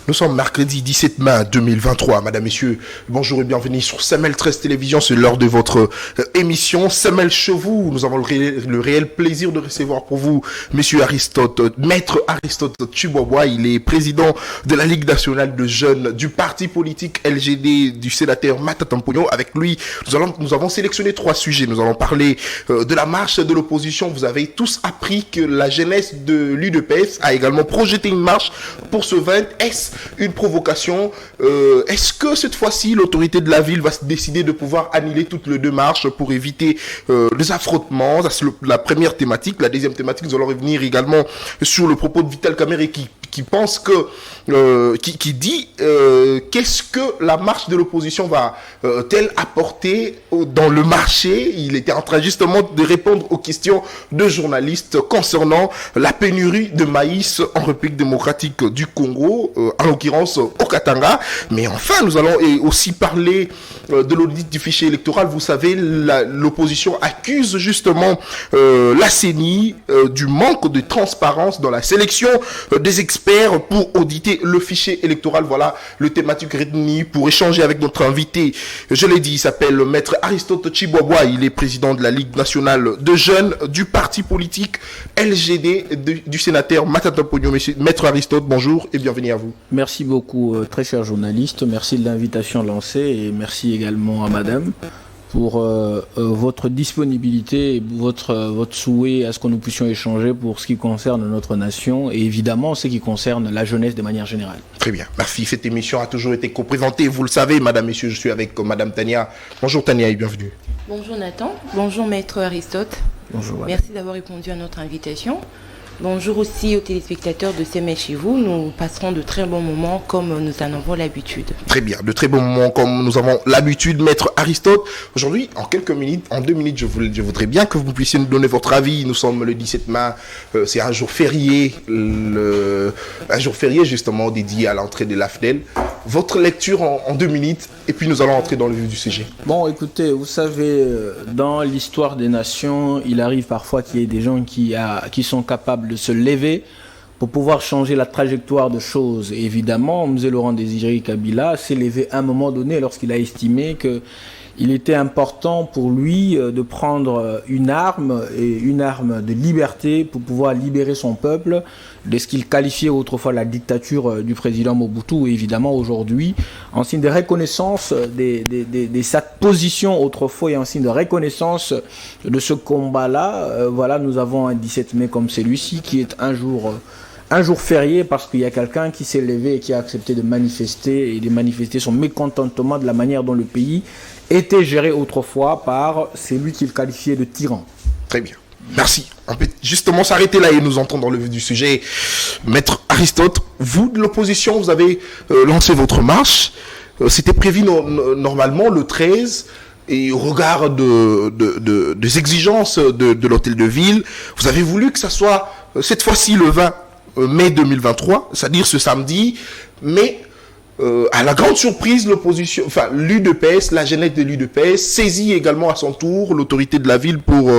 Nous sommes mercredi 17 mai 2023. Madame, Messieurs, bonjour et bienvenue sur Semel 13 Télévision. C'est l'heure de votre émission Semel chez vous. Nous avons le réel plaisir de recevoir pour vous Monsieur Aristote, Maître Aristote Chibobois. Il est président de la Ligue nationale de jeunes du parti politique LGD du sénateur Matata Mponyo. Avec lui, nous avons sélectionné 3 sujets. Nous allons parler de la marche de l'opposition. Vous avez tous appris que la jeunesse de l'UDPS a également projeté une marche pour ce 20. Est-ce une provocation? Est-ce que cette fois-ci l'autorité de la ville va se décider de pouvoir annuler toutes les 2 marches pour éviter les affrontements? C'est la première thématique. La deuxième thématique, nous allons revenir également sur le propos de Vital Kamerhe qui pense que qui dit qu'est-ce que la marche de l'opposition va-t-elle apporter dans le marché. Il était en train justement de répondre aux questions de journalistes concernant la pénurie de maïs en République démocratique du Congo, en l'occurrence au Katanga. Mais enfin, nous allons aussi parler de l'audit du fichier électoral. Vous savez, l'opposition accuse justement la CENI du manque de transparence dans la sélection des experts pour auditer le fichier électoral. Voilà le thématique retenu pour échanger avec notre invité. Je l'ai dit, il s'appelle Maître Aristote Chibobois. Il est président de la Ligue nationale de jeunes du parti politique LGD du sénateur Matata Mponyo. Maître Aristote, bonjour et bienvenue à vous. Merci beaucoup, très cher journaliste. Merci de l'invitation lancée et merci également à madame pour votre disponibilité et votre souhait à ce que nous puissions échanger pour ce qui concerne notre nation et évidemment ce qui concerne la jeunesse de manière générale. Très bien, merci. Cette émission a toujours été co-présentée, vous le savez, madame, messieurs, je suis avec madame Tania. Bonjour Tania et bienvenue. Bonjour Nathan, bonjour maître Aristote. Bonjour. Merci d'avoir répondu à notre invitation. Bonjour aussi aux téléspectateurs de Semel chez vous. Nous passerons de très bons moments comme nous en avons l'habitude. Très bien, de très bons moments comme nous avons l'habitude, maître Aristote. Aujourd'hui, en quelques minutes, en 2 minutes, je voudrais bien que vous puissiez nous donner votre avis. Nous sommes le 17 mai, c'est un jour férié, justement dédié à l'entrée de l'AFDEL. Votre lecture en 2 minutes et puis nous allons entrer dans le vif du sujet. Bon, écoutez, vous savez, dans l'histoire des nations, il arrive parfois qu'il y ait des gens qui sont capables de se lever pour pouvoir changer la trajectoire de choses. Et évidemment, M. Laurent Désiré Kabila s'est levé à un moment donné lorsqu'il a estimé qu'il était important pour lui de prendre une arme de liberté pour pouvoir libérer son peuple de ce qu'il qualifiait autrefois la dictature du président Mobutu. Et évidemment, aujourd'hui, en signe de reconnaissance de sa position autrefois et en signe de reconnaissance de ce combat-là, voilà, nous avons un 17 mai comme celui-ci qui est un jour férié parce qu'il y a quelqu'un qui s'est levé et qui a accepté de manifester son mécontentement de la manière dont le pays était géré autrefois par celui qu'il qualifiait de tyran. Très bien. Merci. On peut justement s'arrêter là et nous entrons dans le vif du sujet. Maître Aristote, vous de l'opposition, vous avez lancé votre marche. C'était prévu normalement le 13. Et au regard des exigences de l'hôtel de ville, vous avez voulu que ça soit cette fois-ci le 20 mai 2023, c'est-à-dire ce samedi, mais à la grande surprise, l'opposition, enfin l'UDPS, la jeunesse de l'UDPS saisit également à son tour l'autorité de la ville pour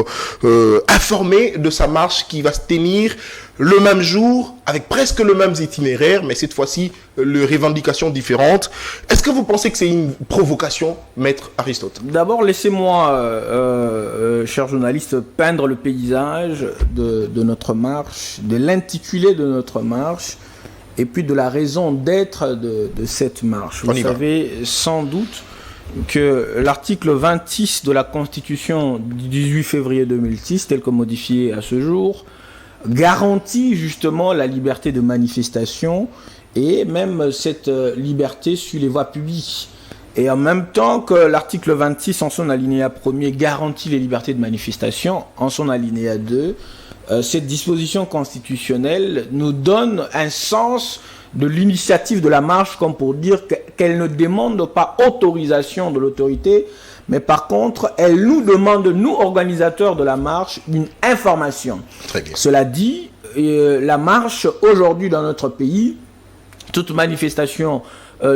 informer de sa marche qui va se tenir le même jour, avec presque le même itinéraire, mais cette fois-ci, les revendications différentes. Est-ce que vous pensez que c'est une provocation, maître Aristote? D'abord, laissez-moi, cher journaliste, peindre le paysage de notre marche, de l'intitulé de notre marche, et puis de la raison d'être de cette marche. Vous savez sans doute que l'article 26 de la Constitution du 18 février 2006, tel que modifié à ce jour, garantit justement la liberté de manifestation et même cette liberté sur les voies publiques. Et en même temps que l'article 26 en son alinéa 1er garantit les libertés de manifestation, en son alinéa 2, cette disposition constitutionnelle nous donne un sens de l'initiative de la marche comme pour dire qu'elle ne demande pas autorisation de l'autorité, mais par contre, elle nous demande, nous organisateurs de la marche, une information. Très bien. Cela dit, la marche aujourd'hui dans notre pays, toute manifestation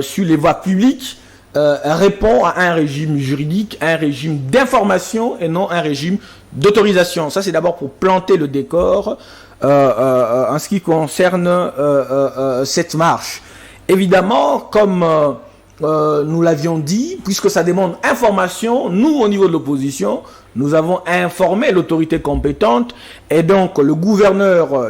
sur les voies publiques, répond à un régime juridique, un régime d'information et non un régime d'autorisation. Ça, c'est d'abord pour planter le décor en ce qui concerne cette marche. évidemment, comme nous l'avions dit, puisque ça demande information, nous, au niveau de l'opposition, nous avons informé l'autorité compétente et donc le gouverneur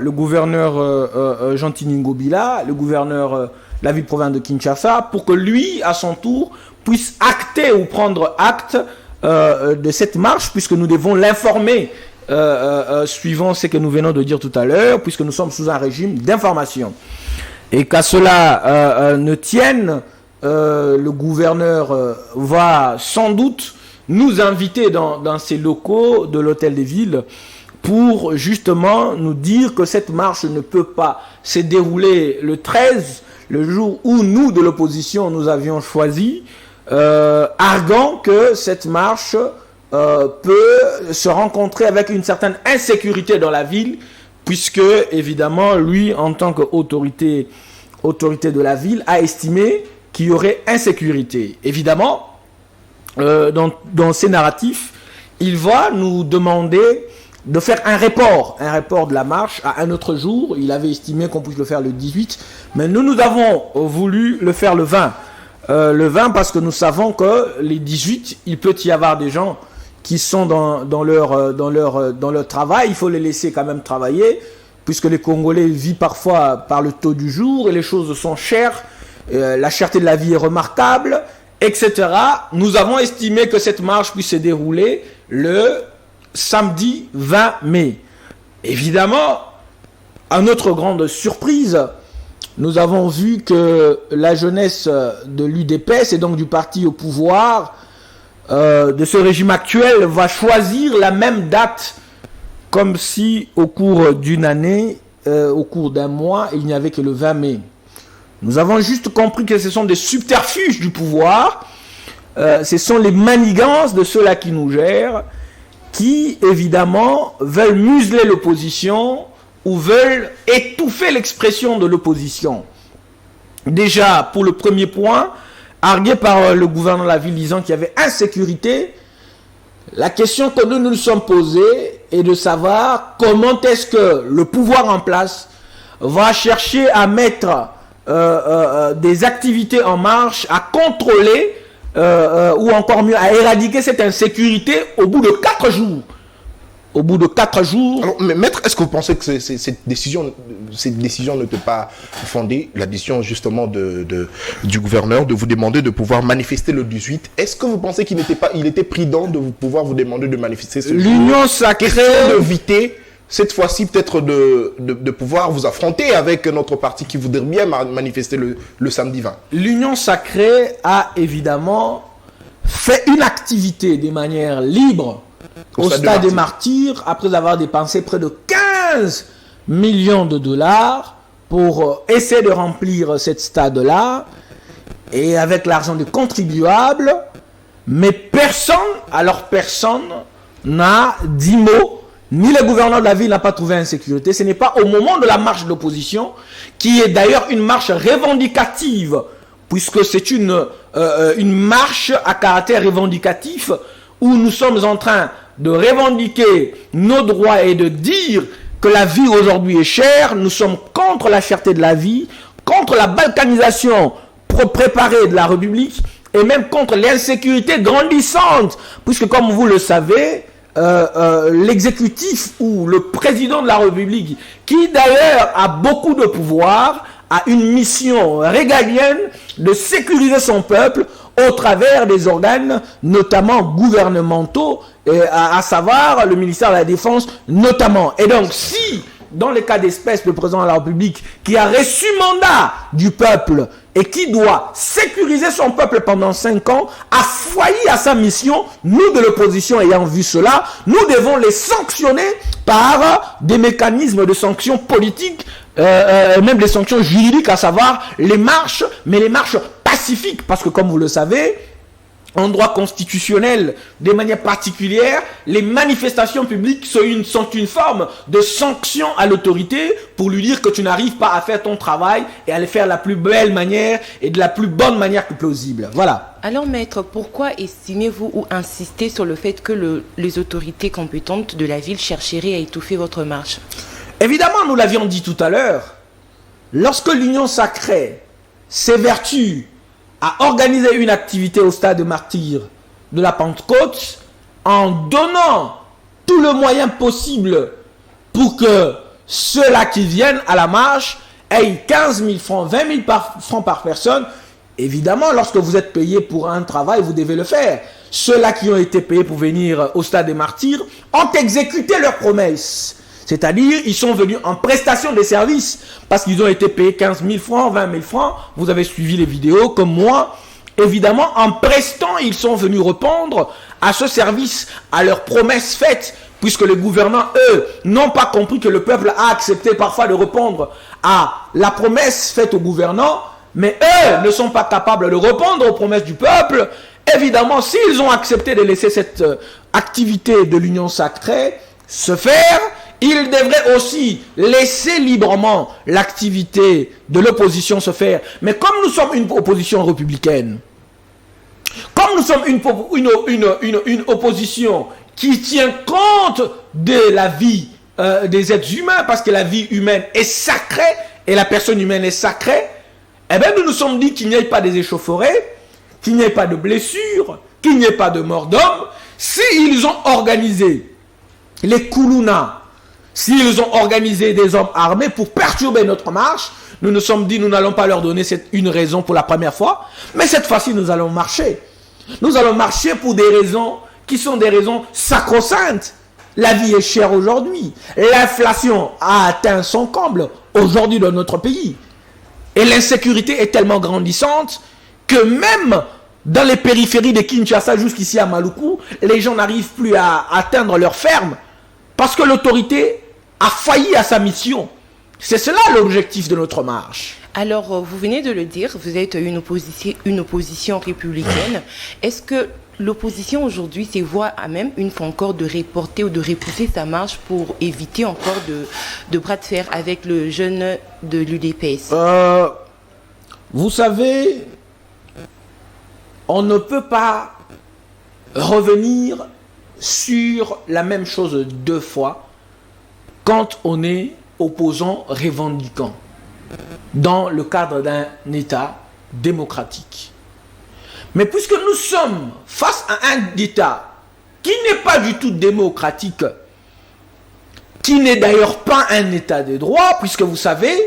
Jean-Tini Ngobila, le gouverneur de la ville-province de Kinshasa, pour que lui, à son tour, puisse acter ou prendre acte de cette marche, puisque nous devons l'informer suivant ce que nous venons de dire tout à l'heure, puisque nous sommes sous un régime d'information. Et qu'à cela ne tienne, le gouverneur va sans doute nous inviter dans ces locaux de l'hôtel de ville pour justement nous dire que cette marche ne peut pas se dérouler le 13, le jour où nous de l'opposition nous avions choisi, arguant que cette marche peut se rencontrer avec une certaine insécurité dans la ville, puisque évidemment lui en tant qu'autorité de la ville a estimé qu'il y aurait insécurité. Évidemment, dans ces narratifs, il va nous demander de faire un report de la marche à un autre jour. Il avait estimé qu'on puisse le faire le 18, mais nous avons voulu le faire le 20. Le 20 parce que nous savons que les 18, il peut y avoir des gens qui sont dans leur travail. Il faut les laisser quand même travailler, puisque les Congolais vivent parfois par le taux du jour et les choses sont chères. La cherté de la vie est remarquable, etc. Nous avons estimé que cette marche puisse se dérouler le samedi 20 mai. Évidemment, à notre grande surprise, nous avons vu que la jeunesse de l'UDPS et donc du parti au pouvoir de ce régime actuel va choisir la même date, comme si au cours d'une année, au cours d'un mois, il n'y avait que le 20 mai. Nous avons juste compris que ce sont des subterfuges du pouvoir, ce sont les manigances de ceux-là qui nous gèrent, qui évidemment veulent museler l'opposition ou veulent étouffer l'expression de l'opposition. Déjà, pour le premier point, argué par le gouverneur de la ville disant qu'il y avait insécurité, la question que nous nous sommes posée est de savoir comment est-ce que le pouvoir en place va chercher à mettre des activités en marche, à contrôler ou encore mieux à éradiquer cette insécurité au bout de 4 jours. Au bout de 4 jours... Alors, mais maître, est-ce que vous pensez que cette décision n'était pas fondée, la décision justement du gouverneur de vous demander de pouvoir manifester le 18? Est-ce que vous pensez qu'il était prudent de pouvoir vous demander de manifester ce jour? L'union sacrée... d'éviter cette fois-ci peut-être de pouvoir vous affronter avec notre parti qui voudrait bien manifester le samedi 20. L'Union sacrée a évidemment fait une activité de manière libre au stade des Martyrs après avoir dépensé près de 15 millions de dollars pour essayer de remplir cet stade-là et avec l'argent des contribuables, mais personne n'a dit mot. Ni le gouverneur de la ville n'a pas trouvé insécurité. Ce n'est pas au moment de la marche de l'opposition, qui est d'ailleurs une marche revendicative, puisque c'est une marche à caractère revendicatif, où nous sommes en train de revendiquer nos droits et de dire que la vie aujourd'hui est chère. Nous sommes contre la cherté de la vie, contre la balkanisation préparée de la République, et même contre l'insécurité grandissante, puisque comme vous le savez, l'exécutif ou le président de la République, qui d'ailleurs a beaucoup de pouvoir, a une mission régalienne de sécuriser son peuple au travers des organes, notamment gouvernementaux, à savoir le ministère de la Défense notamment. Et donc si, dans le cas d'espèce, le président de la République, qui a reçu mandat du peuple et qui doit sécuriser son peuple pendant 5 ans, a failli à sa mission, nous de l'opposition ayant vu cela, nous devons les sanctionner par des mécanismes de sanctions politiques, même des sanctions juridiques, à savoir les marches, mais les marches pacifiques, parce que comme vous le savez, en droit constitutionnel, de manière particulière, les manifestations publiques sont une forme de sanction à l'autorité pour lui dire que tu n'arrives pas à faire ton travail et à le faire de la plus belle manière et de la plus bonne manière que plausible. Voilà. Alors maître, pourquoi estimez-vous ou insistez sur le fait que les autorités compétentes de la ville chercheraient à étouffer votre marche? Évidemment, nous l'avions dit tout à l'heure, lorsque l'Union sacrée s'évertue à organiser une activité au stade de martyrs de la Pentecôte en donnant tout le moyen possible pour que ceux-là qui viennent à la marche aient 15 000 francs, 20 000 francs par personne. Évidemment, lorsque vous êtes payé pour un travail, vous devez le faire. Ceux-là qui ont été payés pour venir au stade des martyrs ont exécuté leurs promesses. C'est-à-dire, ils sont venus en prestation des services parce qu'ils ont été payés 15 000 francs, 20 000 francs. Vous avez suivi les vidéos comme moi. Évidemment, en prestant, ils sont venus répondre à ce service, à leurs promesses faites, puisque les gouvernants, eux, n'ont pas compris que le peuple a accepté parfois de répondre à la promesse faite aux gouvernants, mais eux ne sont pas capables de répondre aux promesses du peuple. Évidemment, s'ils ont accepté de laisser cette activité de l'union sacrée se faire, ils devraient aussi laisser librement l'activité de l'opposition se faire. Mais comme nous sommes une opposition républicaine, comme nous sommes une opposition qui tient compte de la vie des êtres humains, parce que la vie humaine est sacrée et la personne humaine est sacrée, eh bien nous nous sommes dit qu'il n'y ait pas des échauffourées, qu'il n'y ait pas de blessures, qu'il n'y ait pas de mort d'homme. S'ils ont organisé les Koulouna, s'ils ont organisé des hommes armés pour perturber notre marche, nous nous sommes dit, nous n'allons pas leur donner une raison pour la première fois, mais cette fois-ci, nous allons marcher. Nous allons marcher pour des raisons qui sont des raisons sacro-saintes. La vie est chère aujourd'hui. L'inflation a atteint son comble aujourd'hui dans notre pays. Et l'insécurité est tellement grandissante que même dans les périphéries de Kinshasa jusqu'ici à Maluku, les gens n'arrivent plus à atteindre leur ferme parce que l'autorité a failli à sa mission. C'est cela l'objectif de notre marche. Alors, vous venez de le dire, vous êtes une opposition républicaine. Est-ce que l'opposition aujourd'hui se voit à même une fois encore de reporter ou de repousser sa marche pour éviter encore de bras de fer avec le jeune de l'UDPS? Vous savez, on ne peut pas revenir sur la même chose deux fois quand on est opposant revendiquant dans le cadre d'un État démocratique. Mais puisque nous sommes face à un État qui n'est pas du tout démocratique, qui n'est d'ailleurs pas un État de droit, puisque vous savez,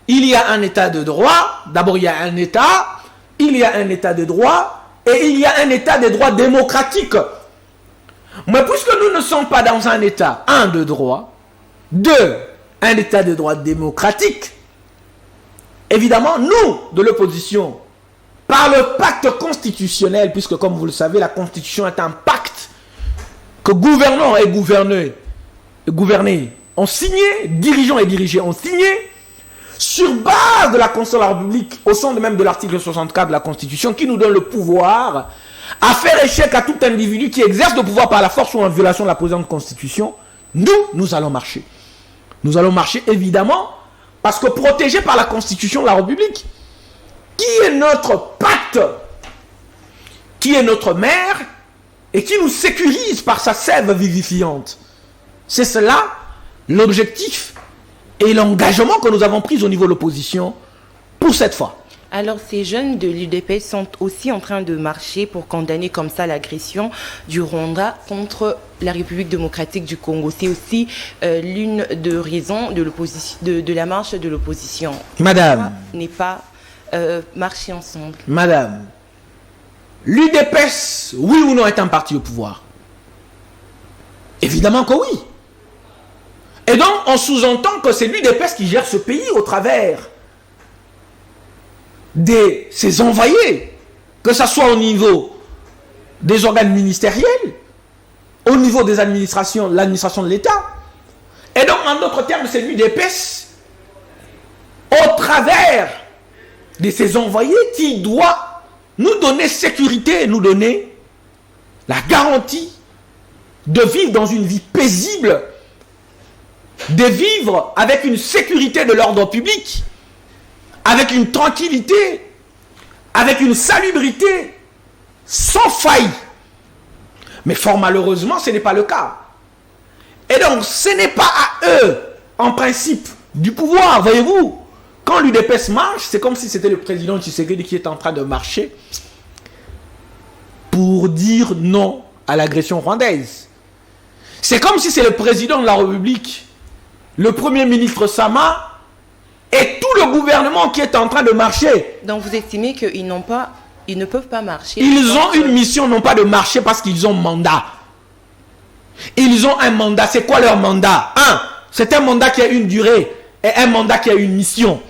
il y a un État de droit, d'abord il y a un État, il y a un État de droit, et il y a un État de droit démocratique. Mais puisque nous ne sommes pas dans un État, un, de droit, deux, un État de droit démocratique, évidemment, nous, de l'opposition, par le pacte constitutionnel, puisque comme vous le savez, la Constitution est un pacte que gouvernants et gouvernés ont signé, dirigeants et dirigés ont signé, sur base de la Constitution de la République, au sein même de l'article 64 de la Constitution, qui nous donne le pouvoir à faire échec à tout individu qui exerce le pouvoir par la force ou en violation de la présente Constitution. Nous allons marcher. Nous allons marcher, évidemment, parce que protégés par la Constitution de la République, qui est notre pacte, qui est notre mère, et qui nous sécurise par sa sève vivifiante. C'est cela l'objectif et l'engagement que nous avons pris au niveau de l'opposition pour cette fois. Alors, ces jeunes de l'UDPS sont aussi en train de marcher pour condamner comme ça l'agression du Rwanda contre la République démocratique du Congo. C'est aussi l'une des raisons de la marche de l'opposition. Madame. N'est pas marcher ensemble. Madame, l'UDPS, oui ou non, est un parti au pouvoir? Évidemment que oui. Et donc, on sous-entend que c'est l'UDPS qui gère ce pays au travers de ses envoyés, que ce soit au niveau des organes ministériels, au niveau des administrations, l'administration de l'État. Et donc, en d'autres termes, c'est l'UDPS, au travers de ses envoyés, qui doit nous donner sécurité, nous donner la garantie de vivre dans une vie paisible, de vivre avec une sécurité de l'ordre public, avec une tranquillité, avec une salubrité, sans faille. Mais fort malheureusement, ce n'est pas le cas. Et donc, ce n'est pas à eux, en principe, du pouvoir, voyez-vous, Quand l'UDPS marche, c'est comme si c'était le président Tshisekedi qui est en train de marcher pour dire non à l'agression rwandaise. C'est comme si c'est le président de la République, le premier ministre Sama et tout le gouvernement qui est en train de marcher. Donc vous estimez qu'ils ne peuvent pas marcher. Ils ont une mission, non pas de marcher parce qu'ils ont mandat. Ils ont un mandat. C'est quoi leur mandat? C'est un mandat qui a une durée et un mandat qui a une mission.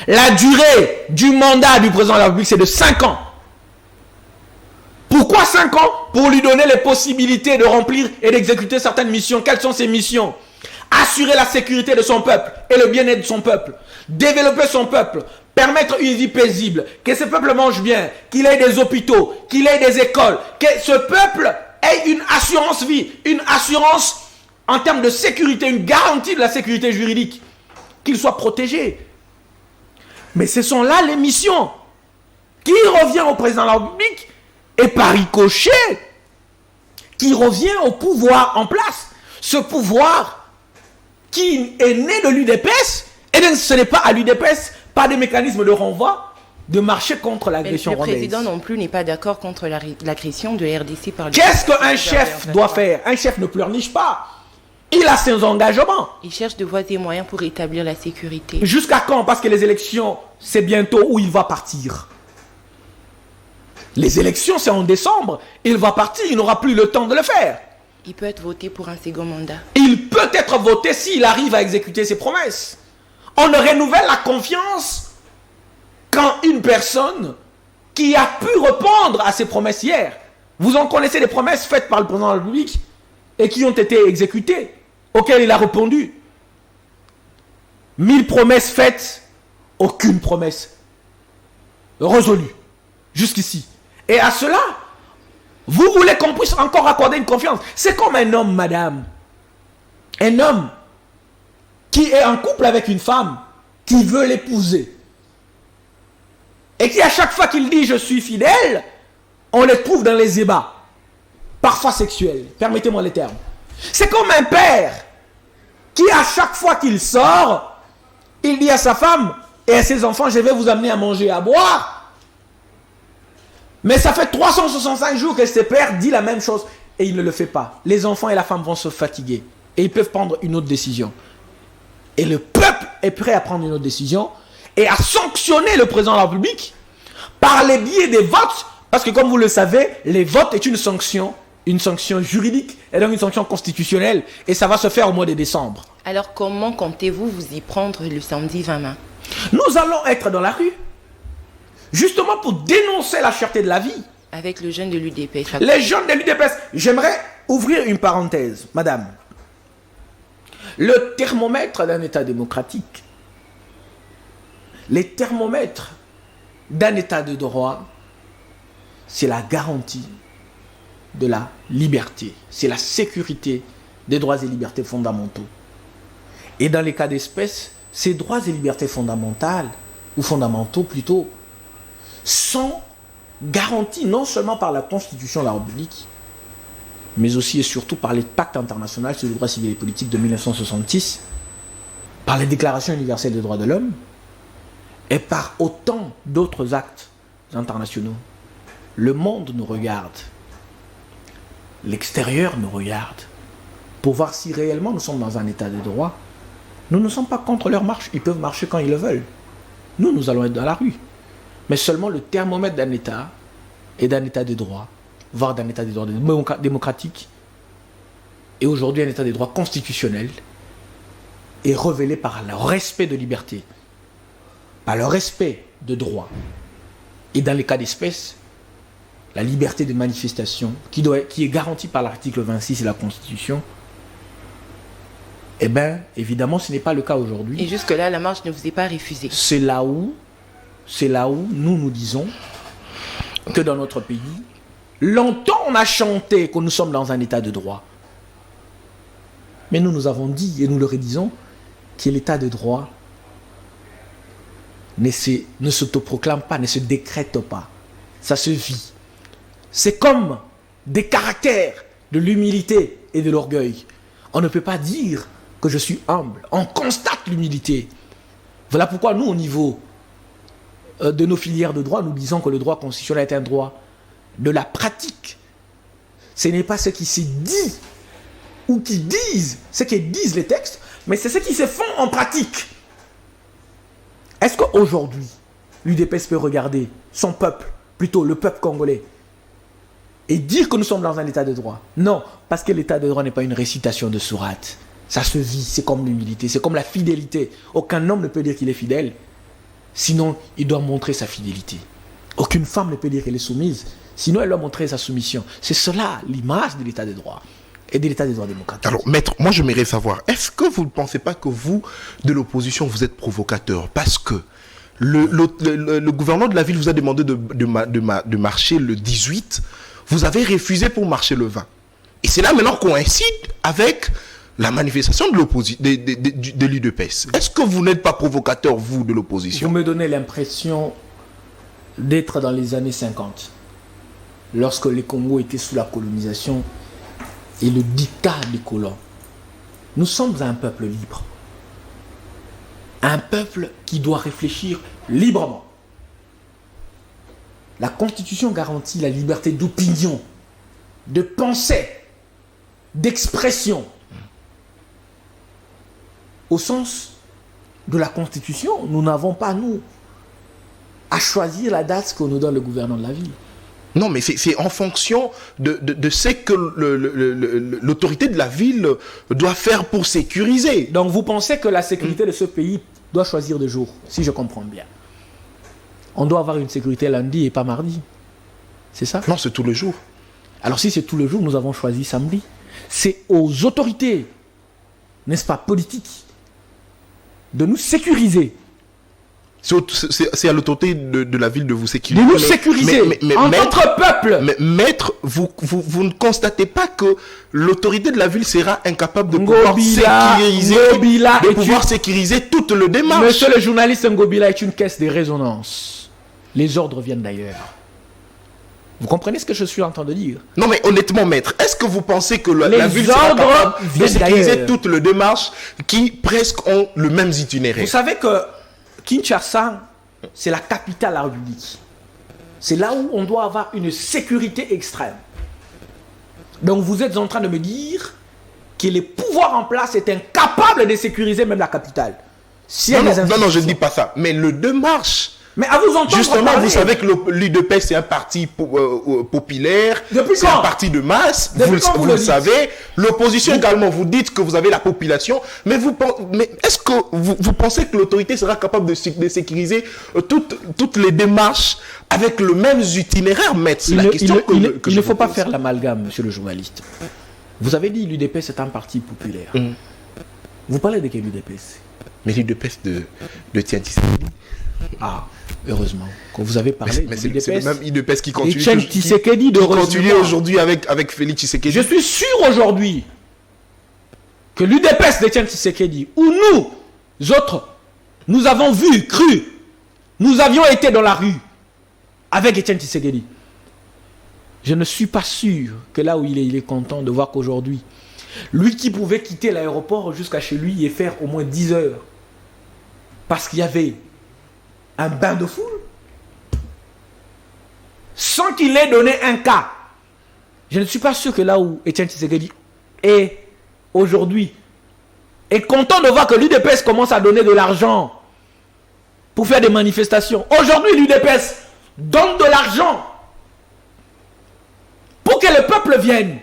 La durée du mandat du président de la République, c'est de 5 ans. Pourquoi 5 ans? Pour lui donner les possibilités de remplir et d'exécuter certaines missions. Quelles sont ces missions? Assurer la sécurité de son peuple et le bien-être de son peuple. Développer son peuple. Permettre une vie paisible. Que ce peuple mange bien. Qu'il ait des hôpitaux. Qu'il ait des écoles. Que ce peuple ait une assurance vie. Une assurance en termes de sécurité. Une garantie de la sécurité juridique. Qu'il soit protégé. Mais ce sont là les missions. Qui revient au président de la République et par ricochet, qui revient au pouvoir en place. Ce pouvoir qui est né de l'UDPS, et bien ce n'est pas à l'UDPS, pas des mécanismes de renvoi, de marcher contre l'agression rwandaise. Le président non plus n'est pas d'accord contre l'agression de la RDC par l'UDPS. Qu'est-ce qu'un chef doit faire? Un chef ne pleurniche pas. Il a ses engagements. Il cherche de voies et moyens pour établir la sécurité. Jusqu'à quand? Parce que les élections, c'est bientôt où il va partir. Les élections, c'est en décembre. Il va partir, il n'aura plus le temps de le faire. Il peut être voté pour un second mandat. Il peut être voté s'il arrive à exécuter ses promesses. On ne renouvelle la confiance quand une personne qui a pu répondre à ses promesses hier. Vous en connaissez des promesses faites par le président de la République et qui ont été exécutées, auxquelles il a répondu. 1000 promesses faites, aucune promesse résolue jusqu'ici. Et à cela, vous voulez qu'on puisse encore accorder une confiance. C'est comme un homme, madame. Un homme qui est en couple avec une femme, qui veut l'épouser. Et qui, à chaque fois qu'il dit « je suis fidèle », on le trouve dans les ébats. Parfois sexuels. Permettez-moi les termes. C'est comme un père qui, à chaque fois qu'il sort, il dit à sa femme et à ses enfants « je vais vous amener à manger et à boire ». Mais ça fait 365 jours que ce père dit la même chose et il ne le fait pas. Les enfants et la femme vont se fatiguer et ils peuvent prendre une autre décision. Et le peuple est prêt à prendre une autre décision et à sanctionner le président de la République par les biais des votes. Parce que comme vous le savez, les votes est une sanction juridique et donc une sanction constitutionnelle. Et ça va se faire au mois de décembre. Alors comment comptez-vous vous y prendre le samedi 20 mai? Nous allons être dans la rue. Justement pour dénoncer la cherté de la vie. Avec le jeune de l'UDPS. Les jeunes de l'UDPS. J'aimerais ouvrir une parenthèse, madame. Le thermomètre d'un État démocratique, les thermomètres d'un État de droit, c'est la garantie de la liberté. C'est la sécurité des droits et libertés fondamentaux. Et dans les cas d'espèce, ces droits et libertés fondamentales, ou fondamentaux plutôt, sont garantis non seulement par la Constitution de la République, mais aussi et surtout par les pactes internationaux sur les droits civils et politiques de 1966, par les déclarations universelles des droits de l'homme, et par autant d'autres actes internationaux. Le monde nous regarde, l'extérieur nous regarde, pour voir si réellement nous sommes dans un état de droit. Nous ne sommes pas contre leur marche, ils peuvent marcher quand ils le veulent. Nous allons être dans la rue. Mais seulement le thermomètre d'un État et d'un État de droit, voire d'un État de droit démocratique, et aujourd'hui un État de droit constitutionnel, est révélé par le respect de liberté, par le respect de droit. Et dans les cas d'espèce, la liberté de manifestation, qui est garantie par l'article 26 de la Constitution, eh bien, évidemment, ce n'est pas le cas aujourd'hui. Et jusque-là, la marche ne vous est pas refusée. C'est là où nous disons que dans notre pays, longtemps on a chanté que nous sommes dans un état de droit. Mais nous avons dit, et nous le redisons, que l'état de droit ne s'autoproclame pas, ne se décrète pas. Ça se vit. C'est comme des caractères de l'humilité et de l'orgueil. On ne peut pas dire que je suis humble. On constate l'humilité. Voilà pourquoi nous, au niveau de nos filières de droit, nous disons que le droit constitutionnel est un droit de la pratique. Ce n'est pas ce qui se dit ou qui disent, ce que disent les textes, mais c'est ce qui se font en pratique. Est-ce qu'aujourd'hui, l'UDPS peut regarder son peuple, plutôt le peuple congolais, et dire que nous sommes dans un état de droit? Non, parce que l'état de droit n'est pas une récitation de sourate. Ça se vit, c'est comme l'humilité, c'est comme la fidélité. Aucun homme ne peut dire qu'il est fidèle, sinon il doit montrer sa fidélité. Aucune femme ne peut dire qu'elle est soumise, sinon elle doit montrer sa soumission. C'est cela l'image de l'état de droit et de l'état de droit démocratique. Alors, maître, moi j'aimerais savoir, est-ce que vous ne pensez pas que vous, de l'opposition, vous êtes provocateur? Parce que le gouverneur de la ville vous a demandé de marcher le 18, vous avez refusé pour marcher le 20. Et c'est là maintenant qu'on coïncide avec la manifestation de l'UDPS. Est-ce que vous n'êtes pas provocateur, vous, de l'opposition? Vous me donnez l'impression d'être dans les années 50, lorsque les Congos étaient sous la colonisation et le dictat des colons. Nous sommes un peuple libre. Un peuple qui doit réfléchir librement. La Constitution garantit la liberté d'opinion, de pensée, d'expression. Au sens de la Constitution, nous n'avons pas, nous, à choisir la date qu'on nous donne le gouverneur de la ville. Non, mais c'est en fonction de ce que l'autorité de la ville doit faire pour sécuriser. Donc vous pensez que la sécurité de ce pays doit choisir de jour, si je comprends bien. On doit avoir une sécurité lundi et pas mardi. C'est ça? Non, c'est tous les jours. Alors si c'est tous les jours, nous avons choisi samedi. C'est aux autorités, n'est-ce pas, politiques, de nous sécuriser. C'est à l'autorité de la ville de vous sécuriser. De nous sécuriser en tant que peuple. Mais maître, vous ne constatez pas que l'autorité de la ville sera incapable de pouvoir sécuriser toute le démarche. Monsieur le journaliste, Ngobila est une caisse de résonance. Les ordres viennent d'ailleurs. Vous comprenez ce que je suis en train de dire? Non mais honnêtement, maître, est-ce que vous pensez que la ville sera capable de sécuriser toute le démarche qui presque ont le même itinéraire? Vous savez que Kinshasa, c'est la capitale de la République. C'est là où on doit avoir une sécurité extrême. Donc vous êtes en train de me dire que les pouvoirs en place est incapable de sécuriser même la capitale. Si non, je ne dis pas ça. Mais le 2 mars... Mais à vous entendre justement, parler. Vous savez que l'UDPS c'est un parti populaire, c'est un parti de masse, vous le savez. L'opposition également, vous dites que vous avez la population, mais est-ce que vous pensez que l'autorité sera capable de sécuriser toutes les démarches avec le même itinéraire, maître? C'est la question que il ne faut pas faire l'amalgame, monsieur le journaliste. Vous avez dit l'UDPS est un parti populaire. Vous parlez de quel UDPS? Mais l'UDPS de Tiens Tshisekedi. Ah, heureusement. Quand vous avez parlé mais c'est le même UDPS qui continue, continue aujourd'hui avec Félix Tshisekedi. Je suis sûr aujourd'hui que l'UDPS de Tiens Tshisekedi, où nous autres, nous avons vu, cru, nous avions été dans la rue avec Etienne Tshisekedi. Je ne suis pas sûr que là où il est content de voir qu'aujourd'hui, lui qui pouvait quitter l'aéroport jusqu'à chez lui et faire au moins 10 heures, parce qu'il y avait un bain de foule, sans qu'il ait donné un cas. Je ne suis pas sûr que là où Etienne Tshisekedi est aujourd'hui, est content de voir que l'UDPS commence à donner de l'argent pour faire des manifestations. Aujourd'hui, l'UDPS donne de l'argent pour que le peuple vienne.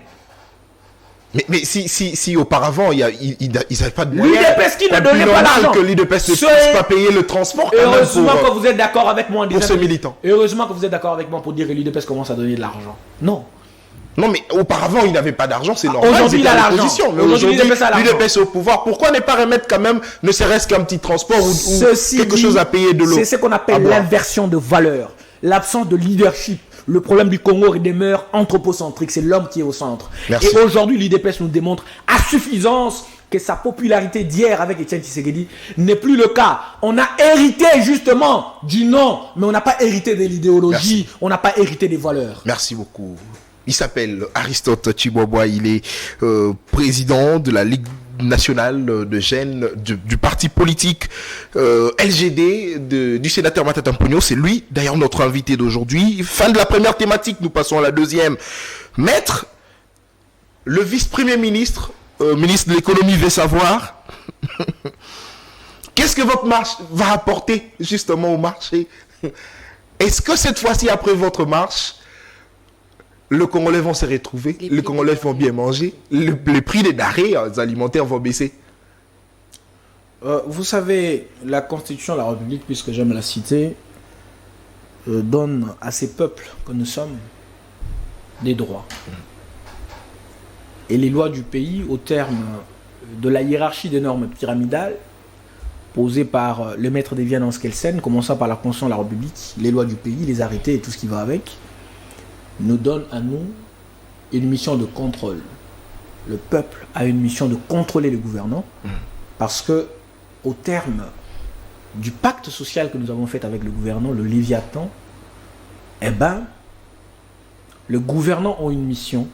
Mais si auparavant, ils n'avaient pas de moyens. L'UDPS qui ne donnait pas d'argent. Que l'UDPS ne puisse pas payer le transport. Heureusement que vous êtes d'accord avec moi en disant. Pour ces militants. Heureusement que vous êtes d'accord avec moi pour dire que l'UDPS commence à donner de l'argent. Non. Non, mais auparavant, il n'avait pas d'argent, c'est normal. Aujourd'hui, il a l'argent. Mais aujourd'hui, l'UDPS est au pouvoir. Pourquoi ne pas remettre quand même, ne serait-ce qu'un petit transport ou quelque chose à payer de l'eau? C'est ce qu'on appelle l'inversion de valeur. L'absence de leadership. Le problème du Congo demeure anthropocentrique. C'est l'homme qui est au centre. Merci. Et aujourd'hui, l'UDPS nous démontre à suffisance que sa popularité d'hier avec Etienne Tshisekedi n'est plus le cas. On a hérité justement du nom, mais on n'a pas hérité de l'idéologie. On n'a pas hérité des valeurs. Merci beaucoup. Il s'appelle Aristote Chiboboa. Il est président de la Ligue national de Gênes, du parti politique LGD, du sénateur Matata Mpogno. C'est lui, d'ailleurs, notre invité d'aujourd'hui. Fin de la première thématique, nous passons à la deuxième. Maître, le vice-premier ministre, ministre de l'économie veut savoir qu'est-ce que votre marche va apporter justement au marché. Est-ce que cette fois-ci, après votre marche, les Congolais vont se retrouver, les Congolais vont bien manger, les prix des denrées alimentaires vont baisser? Vous savez, la Constitution de la République, puisque j'aime la citer, donne à ces peuples que nous sommes des droits. Et les lois du pays, au terme de la hiérarchie des normes pyramidales posées par le maître des Viennes Hans Kelsen, commençant par la Constitution de la République, les lois du pays, les arrêtés et tout ce qui va avec, nous donnent à nous une mission de contrôle. Le peuple a une mission de contrôler les gouvernants, parce que au terme du pacte social que nous avons fait avec le gouvernant, le Léviathan, eh ben, le gouvernant a une mission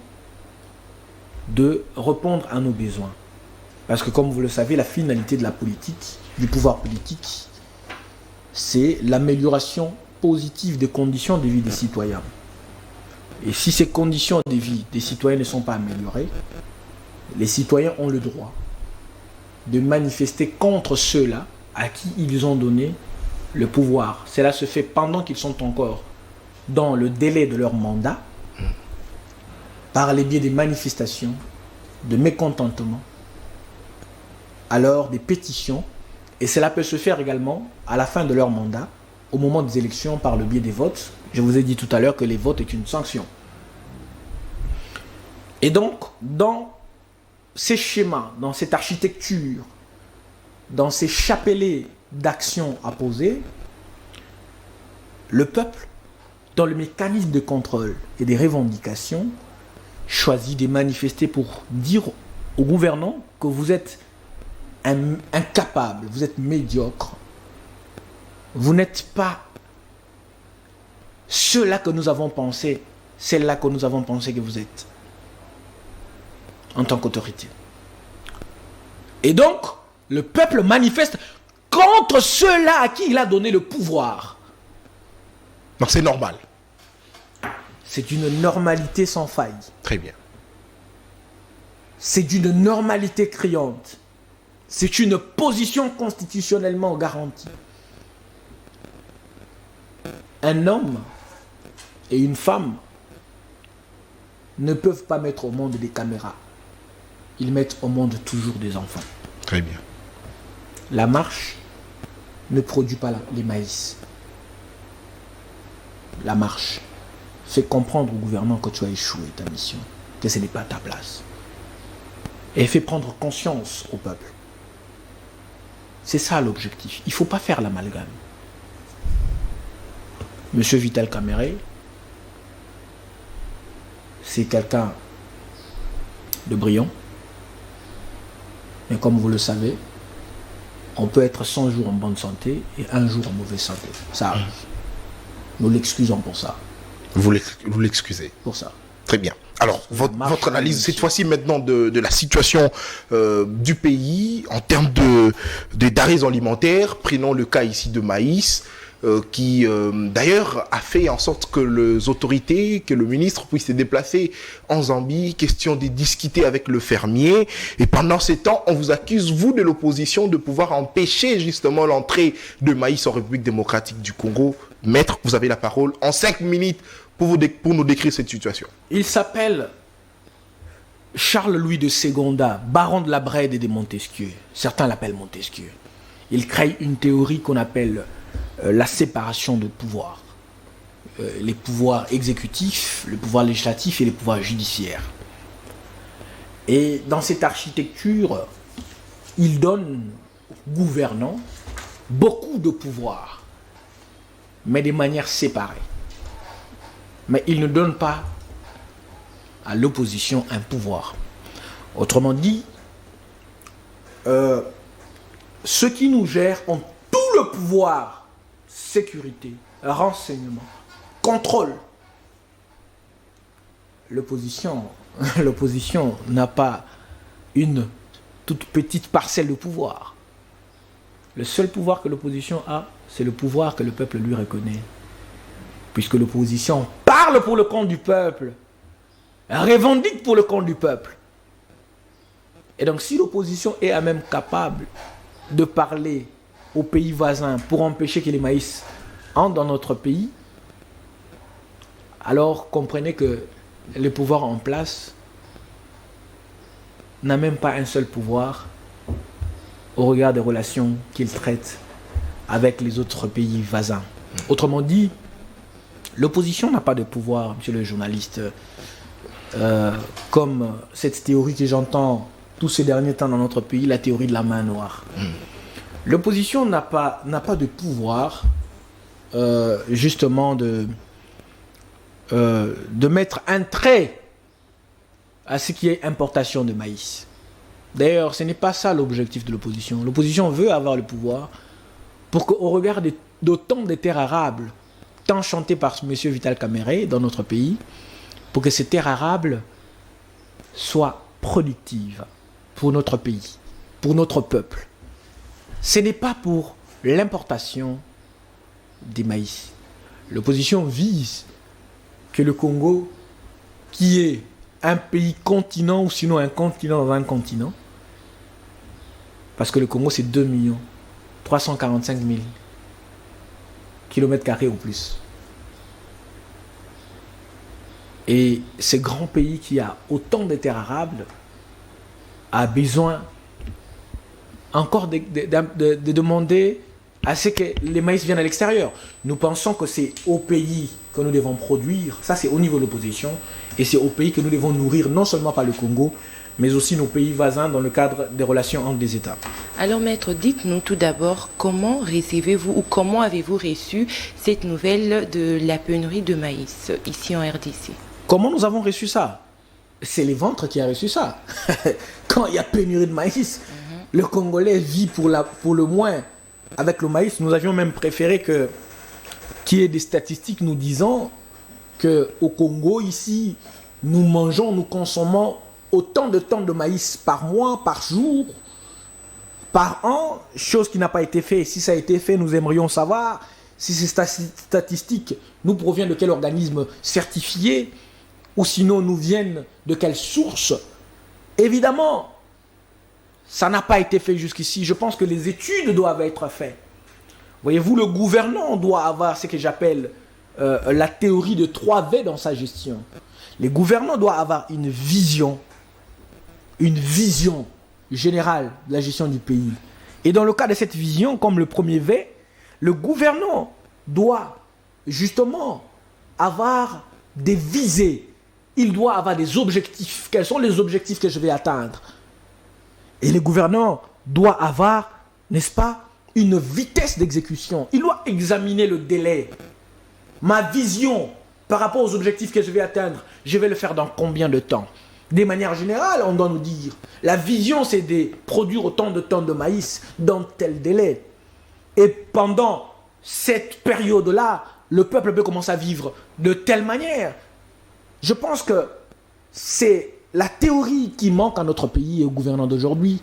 de répondre à nos besoins. Parce que comme vous le savez, la finalité de la politique, du pouvoir politique, c'est l'amélioration positive des conditions de vie des citoyens. Et si ces conditions de vie des citoyens ne sont pas améliorées, les citoyens ont le droit de manifester contre ceux-là à qui ils ont donné le pouvoir. Cela se fait pendant qu'ils sont encore dans le délai de leur mandat, par les biais des manifestations, de mécontentement, alors des pétitions, et cela peut se faire également à la fin de leur mandat, au moment des élections, par le biais des votes. Je vous ai dit tout à l'heure que les votes est une sanction. Et donc, dans ces schémas, dans cette architecture, dans ces chapelets d'actions à poser, le peuple, dans le mécanisme de contrôle et des revendications, choisit de manifester pour dire aux gouvernants que vous êtes incapable, vous êtes médiocre, vous n'êtes pas ceux-là que nous avons pensé, celle-là que nous avons pensé que vous êtes, en tant qu'autorité. Et donc, le peuple manifeste contre ceux-là à qui il a donné le pouvoir. Donc c'est normal. C'est une normalité sans faille. Très bien. C'est d'une normalité criante. C'est une position constitutionnellement garantie. Un homme et une femme ne peuvent pas mettre au monde des caméras. Ils mettent au monde toujours des enfants. Très bien. La marche ne produit pas les maïs. La marche fait comprendre au gouvernement que tu as échoué ta mission, que ce n'est pas ta place. Et fait prendre conscience au peuple. C'est ça l'objectif. Il ne faut pas faire l'amalgame. Monsieur Vital Kamerhe, c'est quelqu'un de brillant. Mais comme vous le savez, on peut être 100 jours en bonne santé et un jour en mauvaise santé. Ça arrive. Nous l'excusons pour ça. Vous l'excusez. Pour ça. Très bien. Alors, votre analyse, cette fois-ci maintenant de la situation du pays en termes de denrées alimentaires, prenons le cas ici de maïs, qui d'ailleurs a fait en sorte que les autorités, que le ministre puisse se déplacer en Zambie, question de discuter avec le fermier. Et pendant ces temps, on vous accuse, vous de l'opposition, de pouvoir empêcher justement l'entrée de maïs en République démocratique du Congo. Maître, vous avez la parole en 5 minutes pour nous décrire cette situation. Il s'appelle Charles-Louis de Segonda, baron de la Brède et de Montesquieu. Certains l'appellent Montesquieu. Il crée une théorie qu'on appelle la séparation de pouvoirs. Les pouvoirs exécutifs, le pouvoir législatif et les pouvoirs judiciaires. Et dans cette architecture, il donne aux gouvernants beaucoup de pouvoirs, mais de manière séparée. Mais il ne donne pas à l'opposition un pouvoir. Autrement dit, ceux qui nous gèrent ont tout le pouvoir, sécurité, renseignement, contrôle. L'opposition n'a pas une toute petite parcelle de pouvoir. Le seul pouvoir que l'opposition a, c'est le pouvoir que le peuple lui reconnaît. Puisque l'opposition parle pour le compte du peuple, revendique pour le compte du peuple. Et donc si l'opposition est à même capable de parler aux pays voisins pour empêcher que les maïs entrent dans notre pays, alors comprenez que le pouvoir en place n'a même pas un seul pouvoir au regard des relations qu'il traite avec les autres pays voisins. Autrement dit, l'opposition n'a pas de pouvoir, monsieur le journaliste, comme cette théorie que j'entends tous ces derniers temps dans notre pays, la théorie de la main noire. L'opposition n'a pas de pouvoir, justement, de mettre un trait à ce qui est importation de maïs. D'ailleurs, ce n'est pas ça l'objectif de l'opposition. L'opposition veut avoir le pouvoir pour qu'au regard d'autant de terres arables, tant chantées par M. Vital Kamerhe dans notre pays, pour que ces terres arables soient productives pour notre pays, pour notre peuple. Ce n'est pas pour l'importation des maïs. L'opposition vise que le Congo, qui est un pays continent ou sinon un continent dans un continent, parce que le Congo c'est 2 345 000 km² ou plus. Et ce grand pays qui a autant de terres arables a besoin encore de demander à ce que les maïs viennent à l'extérieur. Nous pensons que c'est au pays que nous devons produire, ça c'est au niveau de l'opposition, et c'est au pays que nous devons nourrir non seulement par le Congo, mais aussi nos pays voisins dans le cadre des relations entre les États. Alors maître, dites-nous tout d'abord, comment recevez-vous ou comment avez-vous reçu cette nouvelle de la pénurie de maïs ici en RDC? Comment nous avons reçu ça? C'est les ventres qui ont reçu ça. Quand il y a pénurie de maïs, le Congolais vit pour le moins avec le maïs. Nous avions même préféré qu'il y ait des statistiques nous disant qu'au Congo, ici, nous consommons autant de tonnes de maïs par mois, par jour, par an, chose qui n'a pas été faite. Si ça a été fait, nous aimerions savoir si ces statistiques nous proviennent de quel organisme certifié, ou sinon nous viennent de quelle source. Évidemment, ça n'a pas été fait jusqu'ici. Je pense que les études doivent être faites. Voyez-vous, le gouvernant doit avoir ce que j'appelle la théorie de 3V dans sa gestion. Les gouvernants doivent avoir une vision générale de la gestion du pays. Et dans le cas de cette vision, comme le premier V, le gouvernant doit justement avoir des visées. Il doit avoir des objectifs. Quels sont les objectifs que je vais atteindre? Et le gouvernant doit avoir, n'est-ce pas, une vitesse d'exécution. Il doit examiner le délai. Ma vision par rapport aux objectifs que je vais atteindre, je vais le faire dans combien de temps? De manière générale, on doit nous dire, la vision c'est de produire autant de tonnes de maïs dans tel délai. Et pendant cette période-là, le peuple peut commencer à vivre de telle manière. Je pense que c'est la théorie qui manque à notre pays et au gouvernement d'aujourd'hui,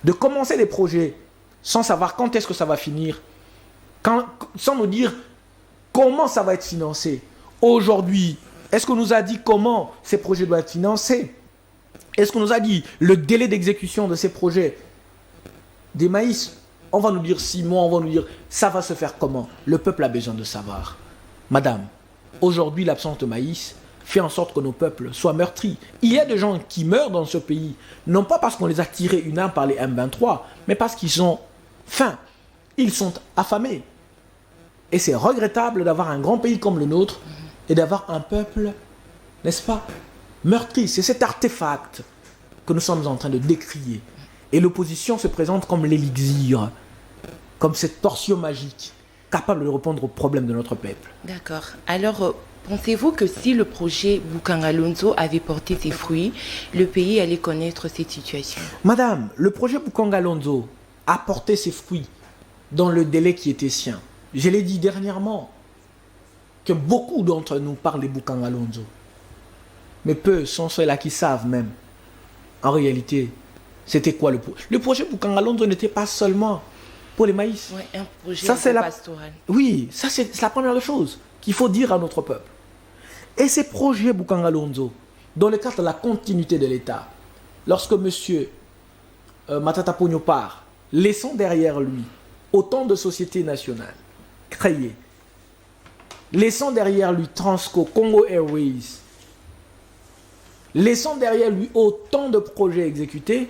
de commencer des projets sans savoir quand est-ce que ça va finir, sans nous dire comment ça va être financé. Aujourd'hui, est-ce qu'on nous a dit comment ces projets doivent être financés? Est-ce qu'on nous a dit le délai d'exécution de ces projets? Des maïs, on va nous dire 6 mois, on va nous dire ça va se faire comment? Le peuple a besoin de savoir. Madame, aujourd'hui l'absence de maïs fait en sorte que nos peuples soient meurtris. Il y a des gens qui meurent dans ce pays, non pas parce qu'on les a tirés une par les M23, mais parce qu'ils ont faim. Ils sont affamés. Et c'est regrettable d'avoir un grand pays comme le nôtre et d'avoir un peuple, n'est-ce pas, meurtri. C'est cet artefact que nous sommes en train de décrier. Et l'opposition se présente comme l'élixir, comme cette portion magique, capable de répondre aux problèmes de notre peuple. D'accord. Alors, pensez-vous que si le projet Boukangalonzo avait porté ses fruits, le pays allait connaître cette situation? Madame, le projet Boukangalonzo a porté ses fruits dans le délai qui était sien. Je l'ai dit dernièrement, que beaucoup d'entre nous parlent de Boukangalonzo. Mais peu sont ceux-là qui savent même, en réalité, C'était quoi le projet? Le projet Boukangalonzo n'était pas seulement pour les maïs. Ouais, un projet Ça, c'est pastoral. Oui, ça c'est la première chose qu'il faut dire à notre peuple. Et ces projets Boukangalonzo, dans le cadre de la continuité de l'État, lorsque M. Matata Ponyo part, laissant derrière lui autant de sociétés nationales créées, laissant derrière lui Transco, Congo Airways, laissant derrière lui autant de projets exécutés,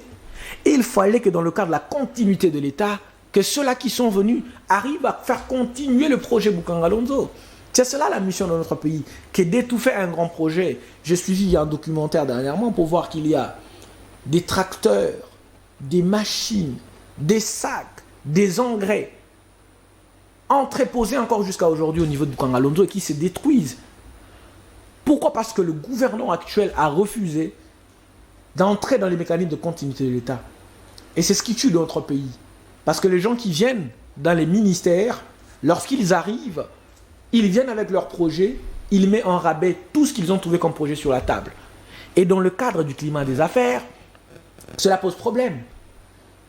il fallait que dans le cadre de la continuité de l'État, que ceux-là qui sont venus arrivent à faire continuer le projet Boukangalonzo. C'est cela la mission de notre pays, qui est d'étouffer un grand projet. J'ai suivi un documentaire dernièrement pour voir qu'il y a des tracteurs, des machines, des sacs, des engrais entreposés encore jusqu'à aujourd'hui au niveau de Boukangalonzo et qui se détruisent. Pourquoi? Parce que le gouvernement actuel a refusé d'entrer dans les mécanismes de continuité de l'État. Et c'est ce qui tue notre pays. Parce que les gens qui viennent dans les ministères, lorsqu'ils arrivent, ils viennent avec leurs projets, ils mettent en rabais tout ce qu'ils ont trouvé comme projet sur la table. Et dans le cadre du climat des affaires, cela pose problème.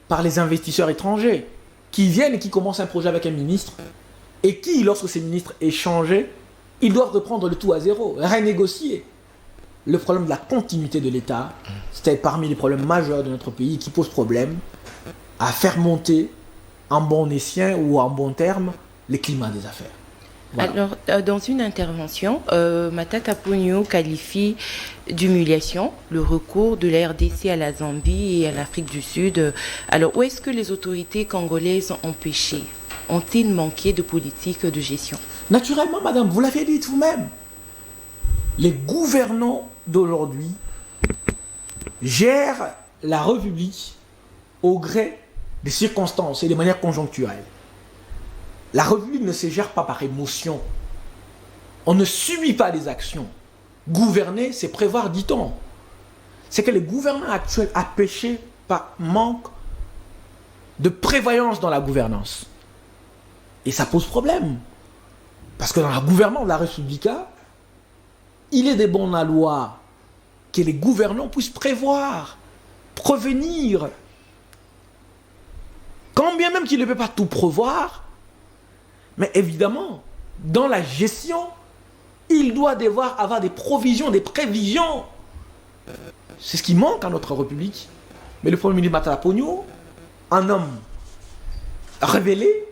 Par les investisseurs étrangers qui viennent et qui commencent un projet avec un ministre et qui, lorsque ces ministres est changé, ils doivent reprendre le tout à zéro, renégocier. Le problème de la continuité de l'État, c'était parmi les problèmes majeurs de notre pays qui posent problème à faire monter en bon escient ou en bon terme les climats des affaires. Voilà. Alors, dans une intervention, Matata Ponyo qualifie d'humiliation le recours de la RDC à la Zambie et à l'Afrique du Sud. Alors, où est-ce que les autorités congolaises ont péché? Ont-ils manqué de politique de gestion? Naturellement, madame, vous l'avez dit vous-même. Les gouvernants d'aujourd'hui gèrent la République au gré des circonstances et de manière conjoncturelle. La République ne se gère pas par émotion. On ne subit pas des actions. Gouverner, c'est prévoir, dit-on. C'est que le gouvernement actuel a péché par manque de prévoyance dans la gouvernance. Et ça pose problème. Parce que dans la gouvernance de la République, il est des bons la loi que les gouvernants puissent prévoir, prévenir. Quand bien même qu'il ne peut pas tout prévoir, mais évidemment, dans la gestion, il doit devoir avoir des provisions, des prévisions. C'est ce qui manque à notre République. Mais le Premier ministre Matata Ponyo, un homme révélé,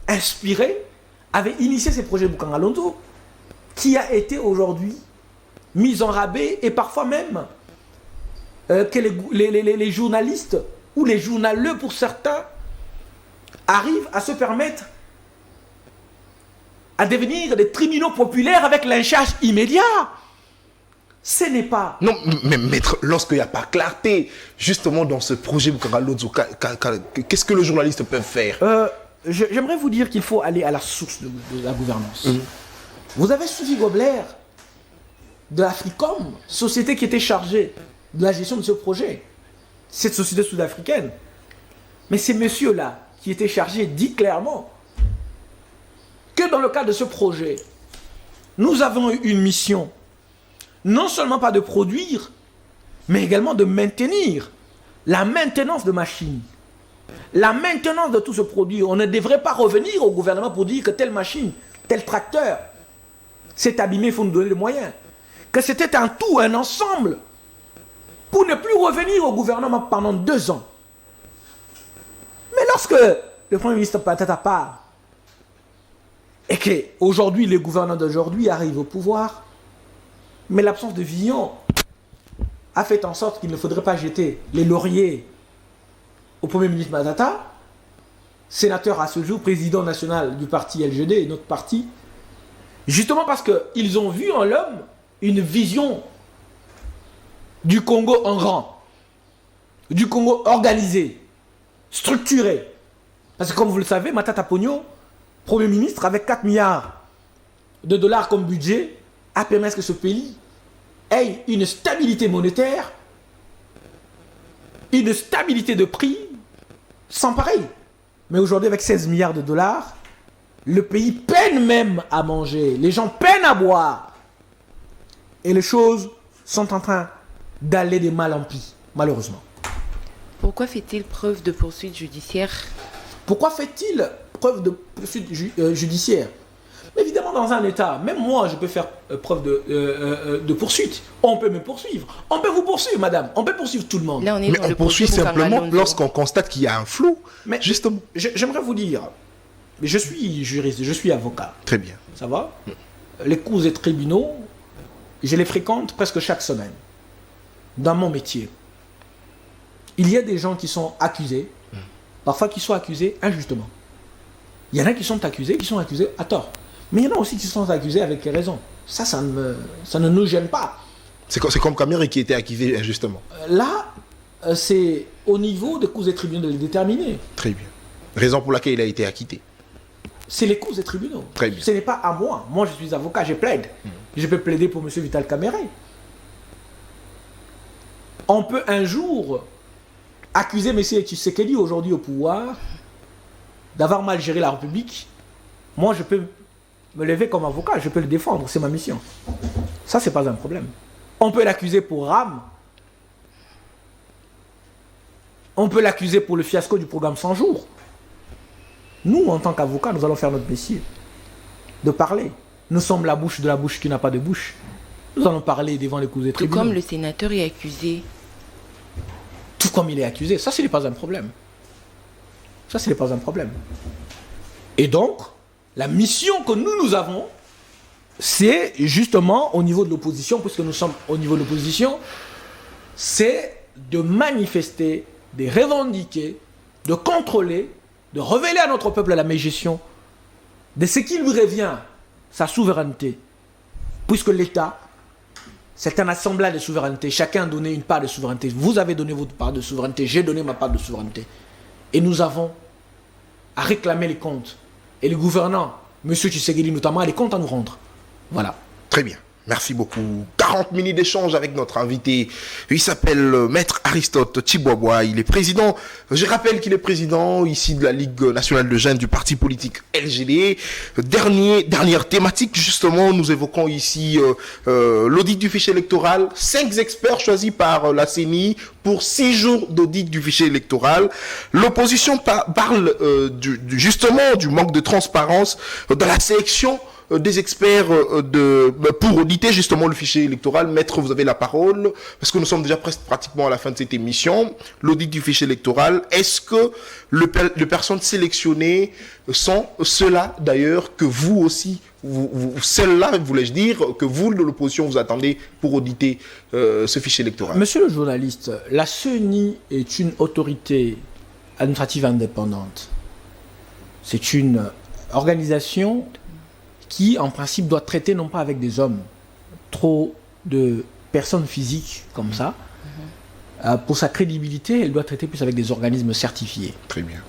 inspiré, avait initié ces projets Boukangalonzo, qui a été aujourd'hui mis en rabais et parfois même que les journalistes ou les journaleux pour certains arrivent à se permettre à devenir des tribunaux populaires avec lynchage immédiat. Ce n'est pas... Non, mais maître, lorsqu'il n'y a pas clarté, justement, dans ce projet Boukangalonzo, qu'est-ce que le journaliste peut faire? J'aimerais vous dire qu'il faut aller à la source de la gouvernance. Vous avez suivi Gobler de Africom, société qui était chargée de la gestion de ce projet. Cette société sud-africaine. Mais ces messieurs-là, qui étaient chargés, dit clairement que dans le cadre de ce projet, nous avons eu une mission, non seulement pas de produire, mais également de maintenir la maintenance de machines. La maintenance de tout ce produit. On ne devrait pas revenir au gouvernement pour dire que telle machine, tel tracteur s'est abîmé, il faut nous donner les moyens. Que c'était un tout, un ensemble, pour ne plus revenir au gouvernement pendant 2 ans. Mais lorsque le Premier ministre Matata part, et qu'aujourd'hui, les gouvernants d'aujourd'hui arrivent au pouvoir, mais l'absence de vision a fait en sorte qu'il ne faudrait pas jeter les lauriers au Premier ministre Matata, sénateur à ce jour, président national du parti LGD, notre parti, justement parce qu'ils ont vu en l'homme une vision du Congo en grand, du Congo organisé, structuré. Parce que comme vous le savez, Matata Ponyo, Premier ministre, avec 4 milliards de dollars comme budget, a permis que ce pays ait une stabilité monétaire, une stabilité de prix sans pareil. Mais aujourd'hui, avec 16 milliards de dollars, le pays peine même à manger. Les gens peinent à boire. Et les choses sont en train d'aller de mal en pis, malheureusement. Pourquoi fait-il preuve de poursuite judiciaire? Pourquoi fait-il preuve de poursuite judiciaire? Évidemment, dans un État, même moi, je peux faire preuve de poursuite. On peut me poursuivre. On peut vous poursuivre, madame. On peut poursuivre tout le monde. Là, on est Mais dans on le poursuit procès simplement Boukhara lorsqu'on constate qu'il y a un flou, Mais justement. j'aimerais vous dire, je suis juriste, je suis avocat. Très bien. Ça va? Les cours et tribunaux, je les fréquente presque chaque semaine. Dans mon métier. Il y a des gens qui sont accusés, parfois qui sont accusés injustement. Il y en a qui sont accusés à tort. Mais il y en a aussi qui sont accusés avec raison. Ça ne nous gêne pas. C'est comme Kamiri qui était accusé injustement. Là, c'est au niveau des cours et tribunaux de le déterminer. Très bien. Raison pour laquelle il a été acquitté. C'est les cours et tribunaux. Très bien. Ce n'est pas à moi. Moi, je suis avocat, je plaide. Je peux plaider pour M. Vital Kamerhe. On peut un jour accuser M. Tshisekedi, aujourd'hui au pouvoir, d'avoir mal géré la République. Moi, je peux me lever comme avocat, je peux le défendre, c'est ma mission. Ça, c'est pas un problème. On peut l'accuser pour RAM. On peut l'accuser pour le fiasco du programme 100 jours. Nous, en tant qu'avocats, nous allons faire notre métier. De parler. Nous sommes la bouche de la bouche qui n'a pas de bouche. Nous allons parler devant les cours des Tout tribunaux. comme le sénateur est accusé. Tout comme il est accusé. Ça, ce n'est pas un problème. Ça, ce n'est pas un problème. Et donc, la mission que nous avons, c'est justement au niveau de l'opposition, puisque nous sommes au niveau de l'opposition, c'est de manifester, de revendiquer, de contrôler, de révéler à notre peuple la gestion de ce qui lui revient, sa souveraineté. Puisque l'État, c'est un assemblage de souveraineté. Chacun a donné une part de souveraineté. Vous avez donné votre part de souveraineté, j'ai donné ma part de souveraineté. Et nous avons à réclamer les comptes. Et le gouvernant, M. Tshisekedi notamment, a des comptes à nous rendre. Voilà. Très bien. Merci beaucoup. 40 minutes d'échange avec notre invité. Il s'appelle Maître Aristote Tchiboaboua. Il est président, je rappelle qu'il est président ici de la Ligue nationale de jeunes du parti politique LGD. Dernière thématique, justement, nous évoquons ici l'audit du fichier électoral. 5 experts choisis par la CENI pour 6 jours d'audit du fichier électoral. L'opposition parle justement du manque de transparence dans la sélection des experts pour auditer justement le fichier électoral. Maître, vous avez la parole, parce que nous sommes déjà presque pratiquement à la fin de cette émission. L'audit du fichier électoral, est-ce que les personnes sélectionnées sont ceux-là d'ailleurs que vous aussi, celles-là, voulais-je dire, que vous de l'opposition vous attendez pour auditer ce fichier électoral? Monsieur le journaliste, la CENI est une autorité administrative indépendante. C'est une organisation qui, en principe, doit traiter non pas avec des hommes, trop de personnes physiques comme ça. Pour sa crédibilité, elle doit traiter plus avec des organismes certifiés. Très bien.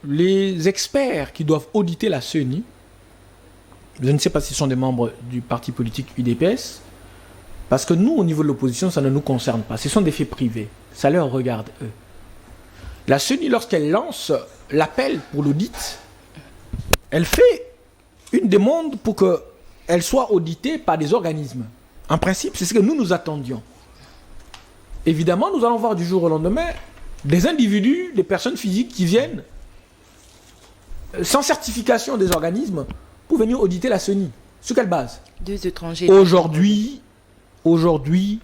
Les experts qui doivent auditer la CENI, je ne sais pas si ce sont des membres du parti politique UDPS, parce que nous, au niveau de l'opposition, ça ne nous concerne pas. Ce sont des faits privés. Ça leur regarde, eux. La CENI, lorsqu'elle lance l'appel pour l'audit, elle fait une demande pour qu'elle soit auditée par des organismes. En principe, c'est ce que nous attendions. Évidemment, nous allons voir du jour au lendemain des individus, des personnes physiques qui viennent sans certification des organismes pour venir auditer la CENI. Sur quelle base? 2 étrangers. Aujourd'hui,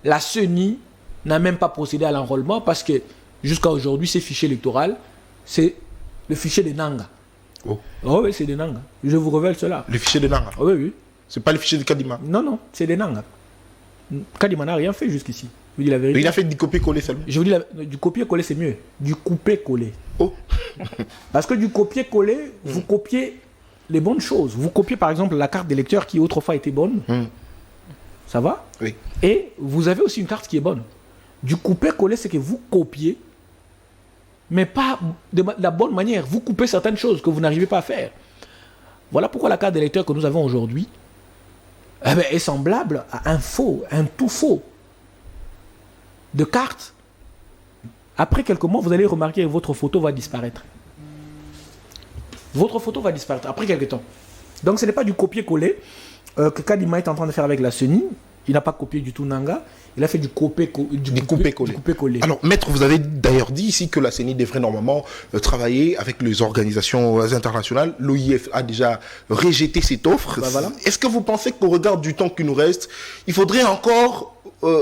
la CENI n'a même pas procédé à l'enrôlement parce que jusqu'à aujourd'hui, ces fichiers électoraux, c'est le fichier des Nanga. Oh. Oh oui, c'est des Nanga. Je vous révèle cela. Le fichier de Nanga. Oh, oui, oui. C'est pas le fichier de Kadima. Non, c'est des Nanga. Kadima n'a rien fait jusqu'ici. Je vous dis la vérité. Il a fait du copier-coller seulement. Je vous dis du copier-coller, c'est mieux. Du couper-coller. Oh. Parce que du copier-coller, vous copiez les bonnes choses. Vous copiez par exemple la carte d'électeur qui autrefois était bonne. Ça va? Oui. Et vous avez aussi une carte qui est bonne. Du couper-coller, c'est que vous copiez, mais pas de la bonne manière. Vous coupez certaines choses que vous n'arrivez pas à faire. Voilà pourquoi la carte d'électeur que nous avons aujourd'hui est semblable à un tout faux de carte. Après quelques mois, vous allez remarquer que votre photo va disparaître. Votre photo va disparaître après quelques temps. Donc ce n'est pas du copier-coller que Kadima est en train de faire avec la CENI. Il n'a pas copié du tout Nanga. Il a fait du coupé-collé. Alors, maître, vous avez d'ailleurs dit ici que la CENI devrait normalement travailler avec les organisations internationales. L'OIF a déjà rejeté cette offre. Voilà. Est-ce que vous pensez qu'au regard du temps qui nous reste, il faudrait encore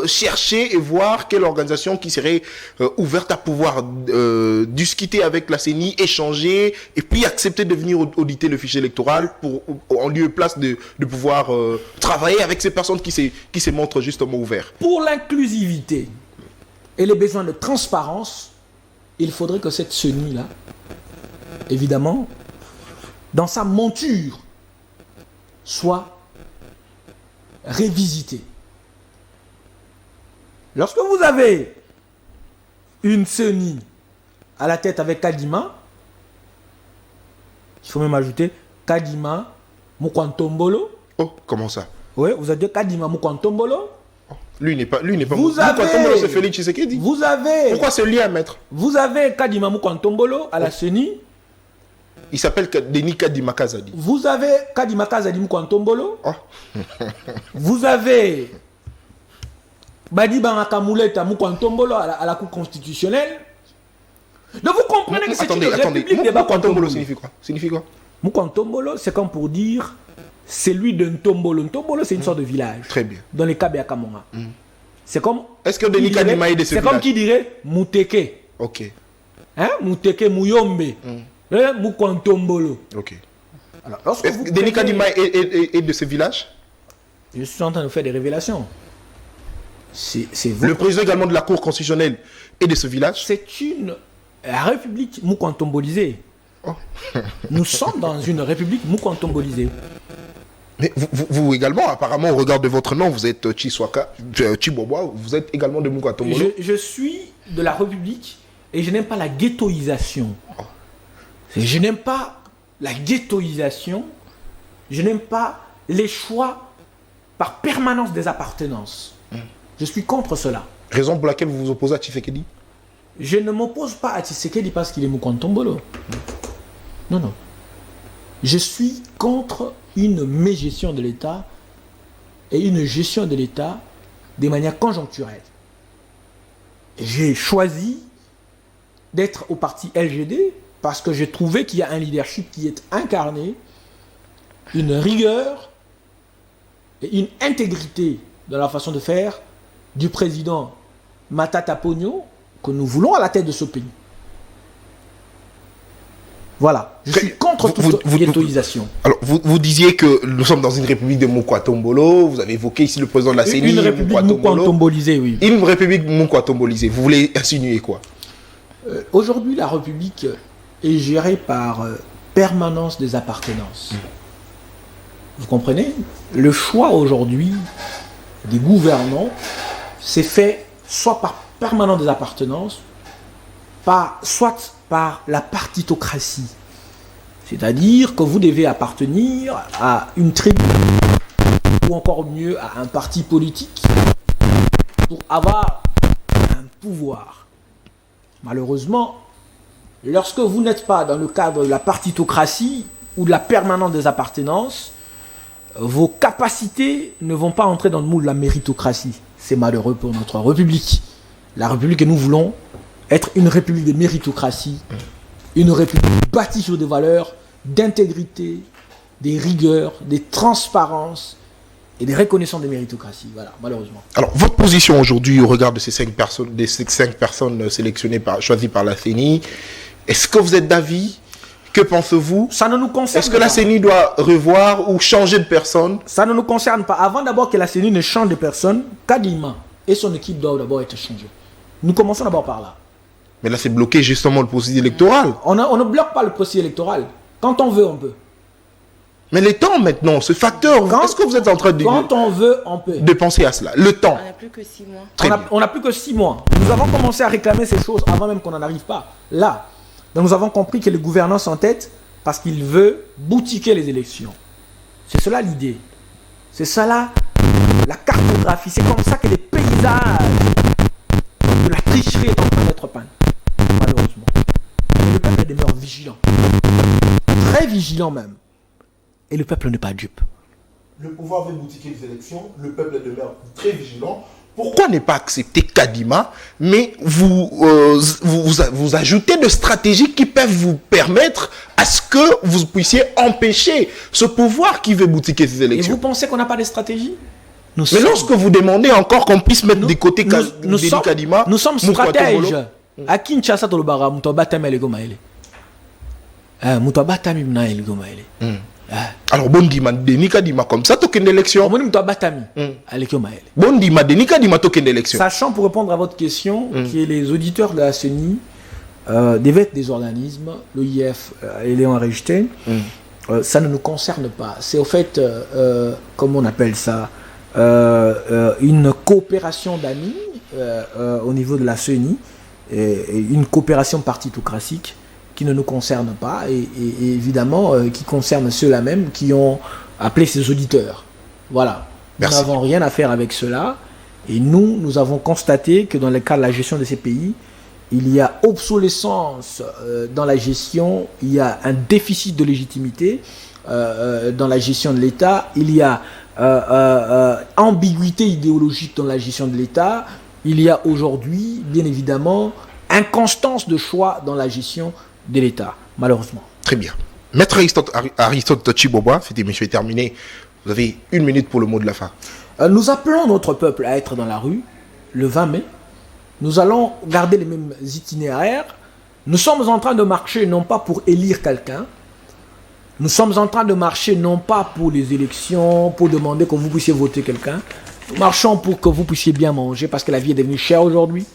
chercher et voir quelle organisation qui serait ouverte à pouvoir discuter avec la CENI, échanger et puis accepter de venir auditer le fichier électoral pour, en lieu et place de pouvoir travailler avec ces personnes qui se montrent justement ouvertes? Pour l'inclusivité et les besoins de transparence, il faudrait que cette CENI-là, évidemment, dans sa monture, soit révisitée. Lorsque vous avez une CENI à la tête avec Kadima, il faut même ajouter Kadima Mukwantombolo. Oh, comment ça? Oui, vous avez Kadima Mukwantombolo. Lui n'est pas. Vous avez. C'est Félix Tshisekedi. Vous avez. Pourquoi ce lien, maître? Vous avez Kadima Mukwantombolo à la CENI. Il s'appelle Denis Kadima Kazadi. Vous avez Kadima Kazadi Mukwantombolo. Oh. Vous avez Badi Banakamouleta Mukwantombolo à la Cour constitutionnelle. Donc vous comprenez que c'est une république des Mukwantombolo signifie quoi? Mukwantombolo, c'est comme pour dire c'est lui de Ntombolo. Ntombolo, c'est une sorte de village. Très bien. Dans les Kabe à Kamonga. C'est comme. Est-ce que Denis Kadima est de ce village? C'est comme qui dirait Mouteke. Ok. Hein? Mouteke Mouyombe. Mukwantombolo. Ok. Alors, lorsque vous Denis Kadima est de ce village? Je suis en train de faire des révélations. C'est le président également de la Cour constitutionnelle est de ce village? C'est une république moukwantombolisée. Oh. Nous sommes dans une république moukwantombolisée. Mais vous également, apparemment, au regard de votre nom, vous êtes Chibobois, vous êtes également de Mukwantombolo? Je suis de la République et je n'aime pas la ghettoisation. Oh. Je n'aime pas la ghettoisation. Je n'aime pas les choix par permanence des appartenances. Je suis contre cela. Raison pour laquelle vous vous opposez à Tshisekedi? Je ne m'oppose pas à Tshisekedi parce qu'il est Mukwantombolo. Non, non. Je suis contre une mégestion de l'État et une gestion de l'État de manière conjoncturelle. J'ai choisi d'être au parti LGD parce que j'ai trouvé qu'il y a un leadership qui est incarné, une rigueur et une intégrité dans la façon de faire du président Matata Ponyo que nous voulons à la tête de ce pays. Voilà, je suis contre toute ghettoisation. Alors, vous disiez que nous sommes dans une république de Mukwantombolo, vous avez évoqué ici le président de la CENI. Une république Mukwantombolisée, oui. Une république Mukwantombolisée, vous voulez insinuer quoi? Aujourd'hui, la république est gérée par permanence des appartenances. Vous comprenez? Le choix aujourd'hui des gouvernants s'est fait soit par permanence des appartenances, soit par la partitocratie. C'est-à-dire que vous devez appartenir à une tribu ou encore mieux à un parti politique pour avoir un pouvoir. Malheureusement, lorsque vous n'êtes pas dans le cadre de la partitocratie ou de la permanence des appartenances, vos capacités ne vont pas entrer dans le moule de la méritocratie. C'est malheureux pour notre République. La République que nous voulons être une République de méritocratie, une République bâtie sur des valeurs d'intégrité, des rigueurs, des transparences et des reconnaissances de méritocratie. Voilà, malheureusement. Alors, votre position aujourd'hui au regard de ces 5 personnes sélectionnées, choisies par la CENI, est-ce que vous êtes d'avis? Que pensez-vous? Ça ne nous concerne Est-ce que la CENI doit revoir ou changer de personne? Ça ne nous concerne pas. Avant d'abord que la CENI ne change de personne, Kadima et son équipe doivent d'abord être changés. Nous commençons d'abord par là. Mais là, c'est bloqué justement le processus électoral. On ne bloque pas le processus électoral. Quand on veut, on peut. Mais le temps maintenant, ce facteur, est-ce que vous êtes en train de... Quand on veut, on peut. De penser à cela. Le temps. On n'a plus que 6 mois. On n'a plus que 6 mois. Nous avons commencé à réclamer ces choses avant même qu'on n'en arrive pas. Là. Donc nous avons compris que le gouvernement s'entête parce qu'il veut boutiquer les élections. C'est cela l'idée. C'est cela la cartographie. C'est comme ça que les paysages de la tricherie est en train d'être peints. Malheureusement. Le peuple demeure vigilant. Très vigilant même. Et le peuple n'est pas dupe. le pouvoir veut boutiquer les élections, le peuple demeure très vigilant. Pourquoi ne pas accepter Kadima, mais vous ajoutez des stratégies qui peuvent vous permettre à ce que vous puissiez empêcher ce pouvoir qui veut boutiquer ces élections? Et vous pensez qu'on n'a pas de stratégie? Mais lorsque vous demandez encore qu'on puisse mettre des côtés Kadima, nous sommes stratèges. À Kinshasa, tu le Moutoba Tamel Gomaele. Moutoba Tamil Nael Gomaele. Alors, Bondi m'a déni Kadima comme ça, token d'élection. Moutoba Tamil. Bondi m'a déni Kadima token d'élection. Sachant, pour répondre à votre question, que les auditeurs de la CENI, des organismes, l'OIF et Léon Reichstein, ça ne nous concerne pas. C'est au fait, comment on appelle ça, une coopération d'amis au niveau de la CENI, et une coopération partitocratique qui ne nous concerne pas et évidemment qui concerne ceux-là même qui ont appelé ces auditeurs. Voilà. Merci. Nous n'avons rien à faire avec cela et nous avons constaté que dans le cas de la gestion de ces pays, il y a obsolescence dans la gestion, il y a un déficit de légitimité dans la gestion de l'État, il y a ambiguïté idéologique dans la gestion de l'État, il y a aujourd'hui, bien évidemment, inconstance de choix dans la gestion de l'État, malheureusement. Très bien. Maître Aristote Chiboboa, cette émission est terminée. Vous avez 1 minute pour le mot de la fin. Nous appelons notre peuple à être dans la rue le 20 mai. Nous allons garder les mêmes itinéraires. Nous sommes en train de marcher non pas pour élire quelqu'un. Nous sommes en train de marcher non pas pour les élections, pour demander que vous puissiez voter quelqu'un. Nous marchons pour que vous puissiez bien manger parce que la vie est devenue chère aujourd'hui.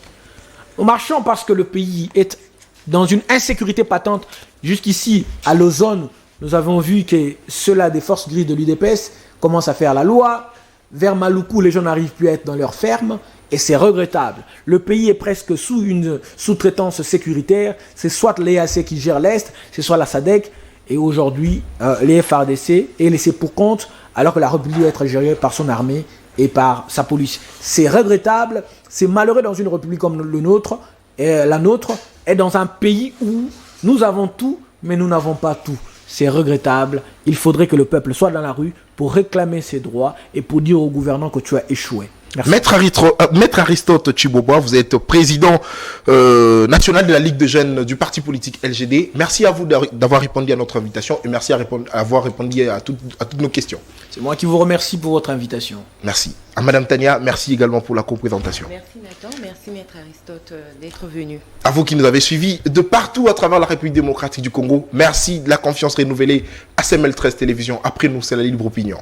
Nous marchons parce que le pays est dans une insécurité patente. Jusqu'ici, à l'Ozone, nous avons vu que ceux-là des forces grises de l'UDPS commencent à faire la loi. Vers Maluku, les gens n'arrivent plus à être dans leurs fermes. Et c'est regrettable. Le pays est presque sous une sous-traitance sécuritaire. C'est soit l'EAC qui gère l'Est, c'est soit la SADC. Et aujourd'hui, les FARDC est laissé pour compte alors que la République doit être gérée par son armée et par sa police. C'est regrettable, c'est malheureux dans une république comme le nôtre, et la nôtre est dans un pays où nous avons tout, mais nous n'avons pas tout. C'est regrettable, il faudrait que le peuple soit dans la rue pour réclamer ses droits et pour dire au gouvernement que tu as échoué. Merci. Maître Aristote Chiboboa, vous êtes président national de la Ligue de jeunes du parti politique LGD. Merci à vous d'avoir répondu à notre invitation et merci d'avoir répondu à toutes nos questions. C'est moi qui vous remercie pour votre invitation. Merci. À Madame Tania, merci également pour la co-présentation. Merci Nathan, merci Maître Aristote d'être venu. À vous qui nous avez suivis de partout à travers la République démocratique du Congo, merci de la confiance renouvelée à CML13 Télévision. Après nous, c'est la libre opinion.